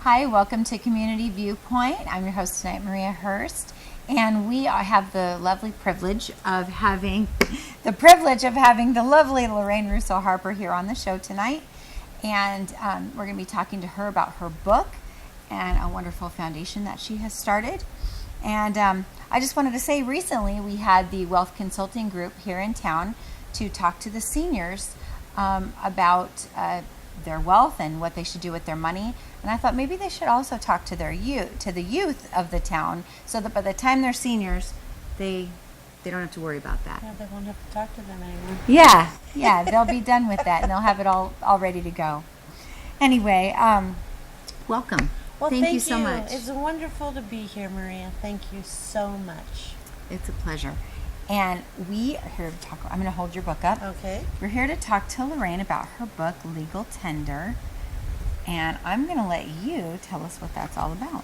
Hi, welcome to Community Viewpoint. I'm your host tonight, Maria Hurst, and we have the lovely privilege of having the lovely Laraine Russo Harper here on the show tonight, and we're going to be talking to her about her book and a wonderful foundation that she has started. And I just wanted to say, recently we had the Wealth Consulting Group here in town to talk to the seniors about their wealth and what they should do with their money. And I thought maybe they should also talk to the youth of the town, so that by the time they're seniors, they don't have to worry about that. Yeah, they won't have to talk to them anymore. Yeah, they'll be done with that, and they'll have it all ready to go. Anyway, welcome. Well, thank you so much. It's wonderful to be here, Maria. Thank you so much. It's a pleasure. And we are here to talk. I'm going to hold your book up. Okay. We're here to talk to Laraine about her book, Legal Tender. And I'm going to let you tell us what that's all about.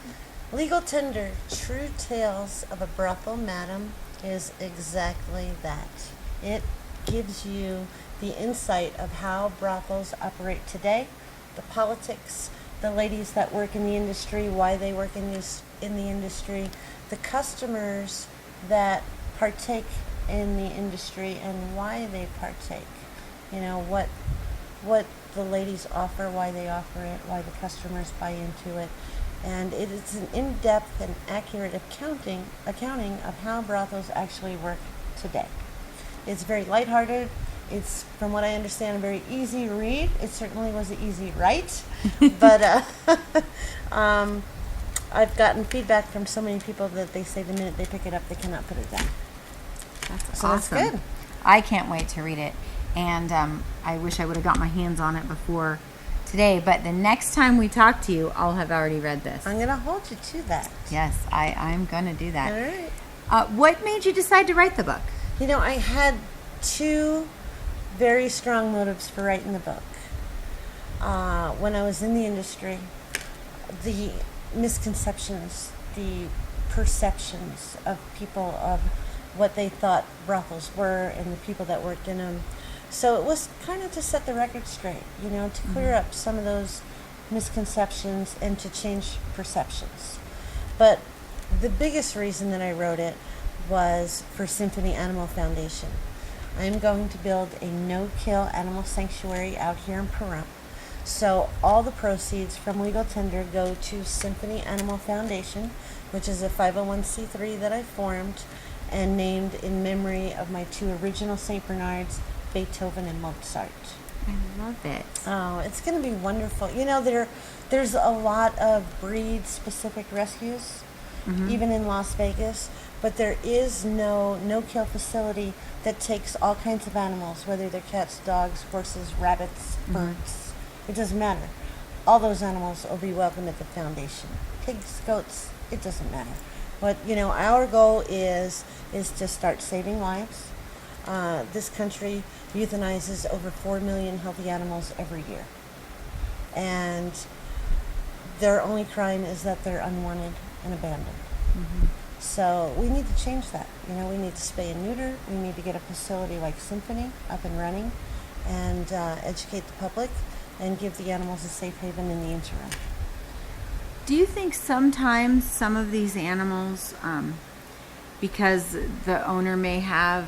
Legal Tender, True Tales of a Brothel Madam, is exactly that. It gives you the insight of how brothels operate today, the politics, the ladies that work in the industry, why they work in the industry, the customers that partake in the industry and why they partake. You know, what the ladies offer, why they offer it, why the customers buy into it. And it is an in-depth and accurate accounting of how brothels actually work today. It's very lighthearted. It's, from what I understand, a very easy read. It certainly was an easy write. But I've gotten feedback from so many people that they say the minute they pick it up, they cannot put it down. That's So awesome. that's good. I can't wait to read it. And I wish I would have got my hands on it before today. But the next time we talk to you, I'll have already read this. I'm going to hold you to that. Yes, I'm going to do that. All right. What made you decide to write the book? You know, I had two very strong motives for writing the book. When I was in the industry, the misconceptions, the perceptions of people of what they thought brothels were and the people that worked in them. So it was kind of to set the record straight, you know, to clear up some of those misconceptions and to change perceptions. But the biggest reason that I wrote it was for Symphony Animal Foundation. I'm going to build a no-kill animal sanctuary out here in Pahrump. So all the proceeds from Legal Tender go to Symphony Animal Foundation, which is a 501c3 that I formed and named in memory of my two original St. Bernards, Beethoven and Mozart. I love it. Oh, it's going to be wonderful. You know, there's a lot of breed-specific rescues, even in Las Vegas, but there is no-kill facility that takes all kinds of animals, whether they're cats, dogs, horses, rabbits, birds. It doesn't matter. All those animals will be welcome at the foundation. Pigs, goats, it doesn't matter. But, you know, our goal is to start saving lives. This country euthanizes over 4 million healthy animals every year. And their only crime is that they're unwanted and abandoned. So we need to change that. You know, we need to spay and neuter. We need to get a facility like Symphony up and running and educate the public and give the animals a safe haven in the interim. Do you think sometimes some of these animals, because the owner may have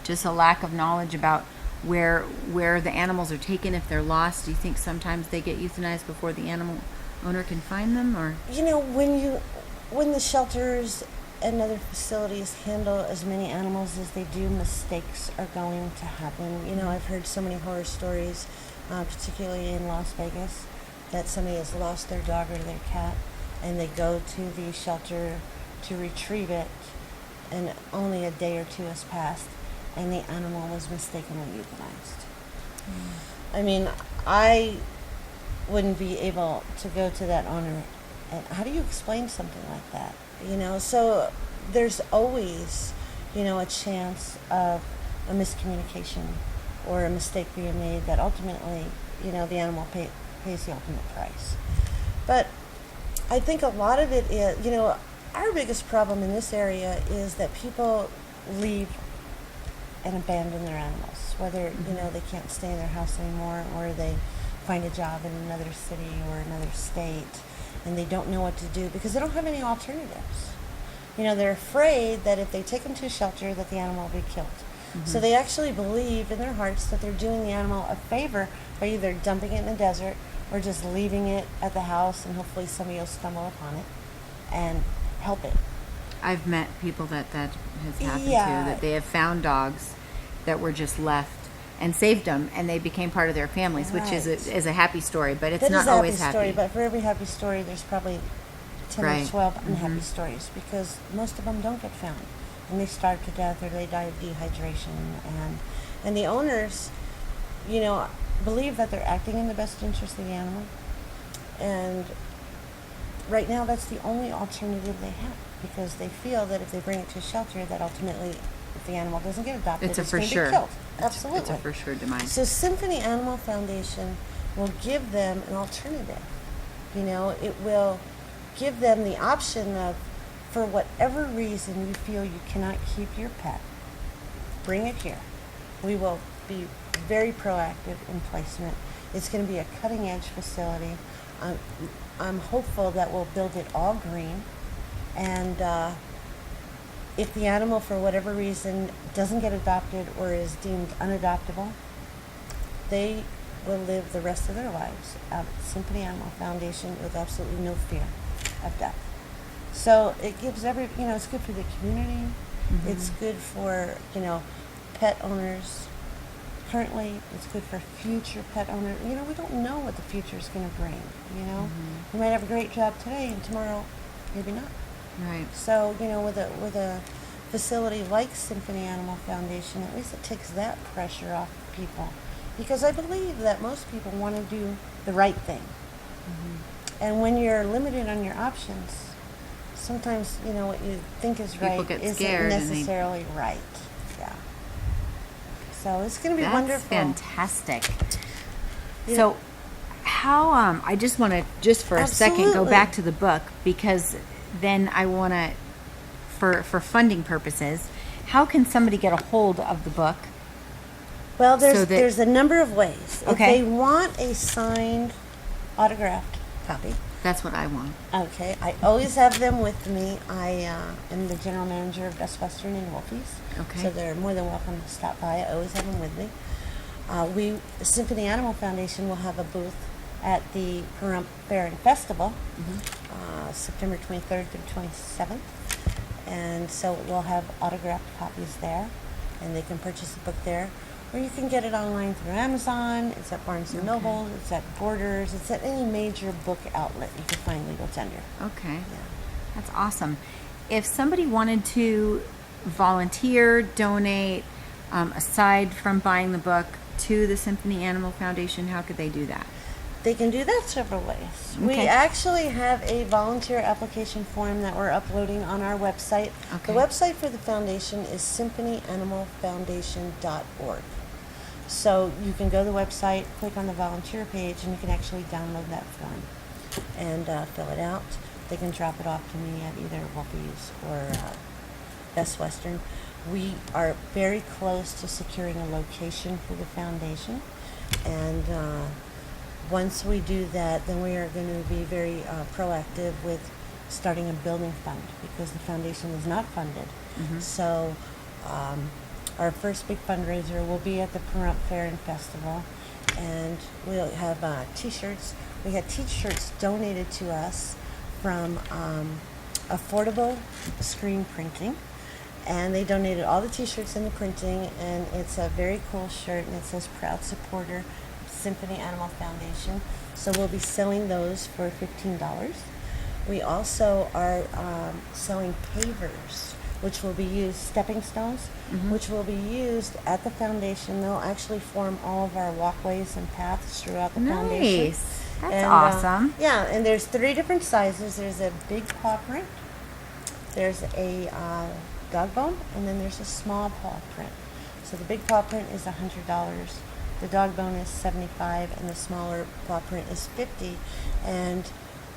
just a lack of knowledge about where the animals are taken if they're lost, do you think sometimes they get euthanized before the animal owner can find them? Or you know, when the shelters and other facilities handle as many animals as they do, mistakes are going to happen. You know, I've heard so many horror stories, particularly in Las Vegas, that somebody has lost their dog or their cat and they go to the shelter to retrieve it and only a day or two has passed and the animal was mistakenly euthanized. I mean, I wouldn't be able to go to that owner and how do you explain something like that? You know, so there's always, you know, a chance of a miscommunication or a mistake being made that ultimately, you know, the animal pays the ultimate price. But I think a lot of it is, you know, our biggest problem in this area is that people leave and abandon their animals, whether, you know, they can't stay in their house anymore or they find a job in another city or another state, and they don't know what to do because they don't have any alternatives. You know, they're afraid that if they take them to a shelter that the animal will be killed. So they actually believe in their hearts that they're doing the animal a favor by either dumping it in the desert or just leaving it at the house, and hopefully somebody will stumble upon it and help it. I've met people that has happened Yeah. to, that they have found dogs that were just left and saved them, and they became part of their families, which is Right. a happy story, but it's That not is a always happy story, but for every happy story, there's probably 10 Right. or 12 unhappy stories because most of them don't get found, and they starve to death or they die of dehydration. And the owners, you know, believe that they're acting in the best interest of the animal, and right now that's the only alternative they have because they feel that if they bring it to a shelter, that ultimately, if the animal doesn't get adopted, It's a it's for going to sure. be killed. It's Absolutely. a for sure demise. So Symphony Animal Foundation will give them an alternative. You know, it will give them the option of, for whatever reason you feel you cannot keep your pet, bring it here. We will be very proactive in placement. It's going to be a cutting edge facility. I'm hopeful that we'll build it all green. And if the animal, for whatever reason, doesn't get adopted or is deemed unadoptable, they will live the rest of their lives out at Symphony Animal Foundation with absolutely no fear of death. So it gives it's good for the community. It's good for, pet owners. Currently, it's good for future pet owners. You know, we don't know what the future is going to bring, We might have a great job today and tomorrow, maybe not. Right. So, with a facility like Symphony Animal Foundation, at least it takes that pressure off people. Because I believe that most people want to do the right thing. And when you're limited on your options, sometimes, what you think is People right get isn't scared and they- necessarily right. Yeah. So it's going to be That's wonderful. fantastic. Yeah. So, how? I just want to for a second go Absolutely. back to the book, because then I want to, for funding purposes, how can somebody get a hold of the book? Well, So that- there's a number of ways. If Okay. they want a signed, autographed copy, That's what I want. okay, I always have them with me. I am the general manager of Best Western and Wolfie's. Okay. So they're more than welcome to stop by. I always have them with me. The Symphony Animal Foundation will have a booth at the Pahrump Fair and Festival, September 23rd through 27th. And so we'll have autographed copies there, and they can purchase the book there. Or you can get it online through Amazon. It's at Barnes & Noble. It's at Borders. It's at any major book outlet you can find legal tender. Okay. Yeah. That's awesome. If somebody wanted to volunteer, donate, aside from buying the book, to the Symphony Animal Foundation, how could they do that? They can do that several ways. We Okay. actually have a volunteer application form that we're uploading on our website. Okay. The website for the foundation is symphonyanimalfoundation.org. So you can go to the website, click on the volunteer page, and you can actually download that form and fill it out. They can drop it off to me at either Wolfie's or Best Western. We are very close to securing a location for the foundation, and once we do that, then we are going to be very proactive with starting a building fund, because the foundation is not funded. So our first big fundraiser will be at the Pahrump Fair and Festival, and we'll have T-shirts. We had T-shirts donated to us from Affordable Screen Printing, and they donated all the T-shirts and the printing, and it's a very cool shirt, and it says "Proud Supporter, Symphony Animal Foundation." So we'll be selling those for $15. We also are selling pavers, which will be used, stepping stones, which will be used at the foundation. They'll actually form all of our walkways and paths throughout the foundation. Nice. That's And, awesome. Yeah, and there's 3 different sizes. There's a big paw print, there's a dog bone, and then there's a small paw print. So the big paw print is $100. The dog bone is $75, and the smaller paw print is $50. And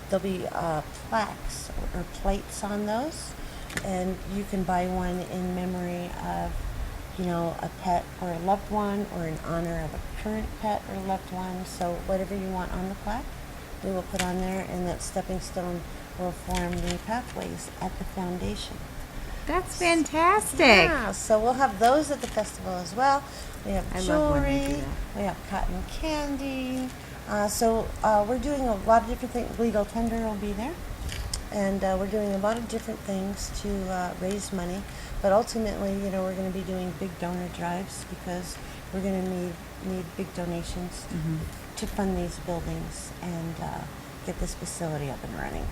there'll be plaques or plates on those, and you can buy one in memory of a pet or a loved one, or in honor of a current pet or loved one. So whatever you want on the plaque, we will put on there, and that stepping stone will form the pathways at the foundation. That's fantastic. Yeah, so we'll have those at the festival as well. We have I love when they do jewelry, that. we have cotton candy. So we're doing a lot of different things. Legal tender will be there. And we're doing a lot of different things to raise money. But ultimately, we're going to be doing big donor drives, because we're going to need big donations to fund these buildings and get this facility up and running.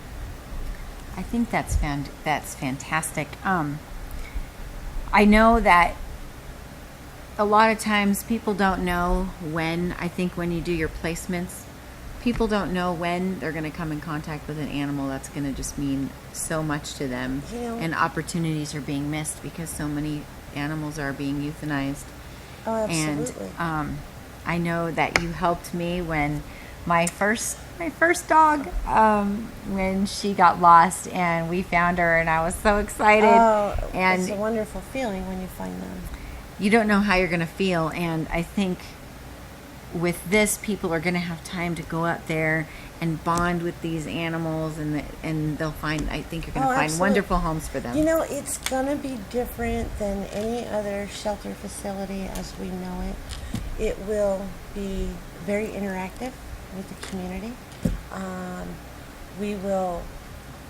I think that's fantastic. I know that a lot of times people don't know when. I think when you do your placements, people don't know when they're going to come in contact with an animal that's going to just mean so much to them, and opportunities are being missed because so many animals are being euthanized. Oh, absolutely. And I know that you helped me when my first dog, when she got lost, and we found her, and I was so excited. Oh, and it's a wonderful feeling when you find them. you don't know how you're going to feel, and I think with this, people are going to have time to go out there and bond with these animals, and they'll find, I think you're going to find absolutely. wonderful homes for them. It's going to be different than any other shelter facility as we know it. It will be very interactive with the community. We will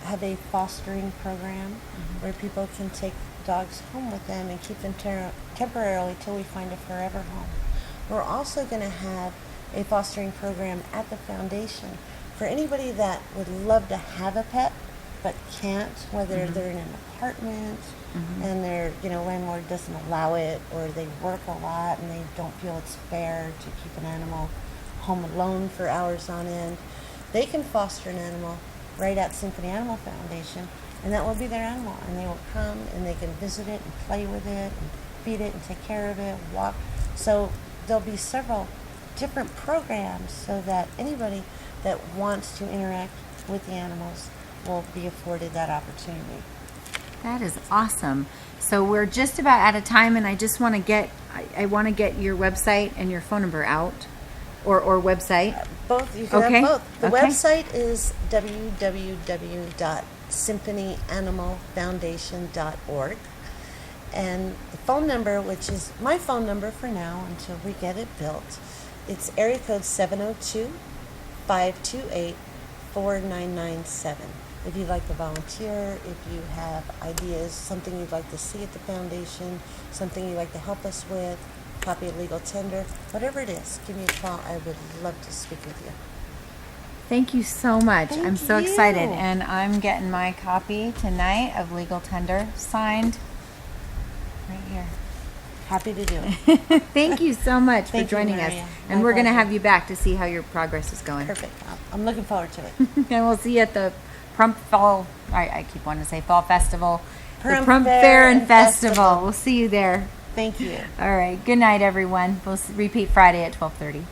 have a fostering program where people can take dogs home with them and keep them temporarily till we find a forever home. We're also going to have a fostering program at the foundation for anybody that would love to have a pet but can't, whether they're in an apartment and their landlord doesn't allow it, or they work a lot and they don't feel it's fair to keep an animal home alone for hours on end. They can foster an animal right at Symphony Animal Foundation, and that will be their animal, and they will come and they can visit it and play with it and feed it and take care of it, walk. So there'll be several different programs so that anybody that wants to interact with the animals will be afforded that opportunity. That is awesome. So we're just about out of time, and I just want to get I want to get your website and your phone number out, or website. Both. You can Okay. have both. The Okay. website is www.symphonyanimalfoundation.org. And the phone number, which is my phone number for now until we get it built, it's area code 702-528-4997. If you'd like to volunteer, if you have ideas, something you'd like to see at the foundation, something you'd like to help us with, copy of legal tender, whatever it is, give me a call. I would love to speak with you. Thank you so much. Thank I'm so you. excited, and I'm getting my copy tonight of legal tender signed right here. Happy to do it. Thank you so much for Thank you, joining us. Maria. And My we're going to pleasure. have you back to see how your progress is going. Perfect. I'm looking forward to it. And we'll see you at the Fall, I keep wanting to say Fall Festival. The Prump Prump Fair Fair and and Festival. Festival. We'll see you there. Thank you. All right. Good night, everyone. We'll repeat Friday at 12:30.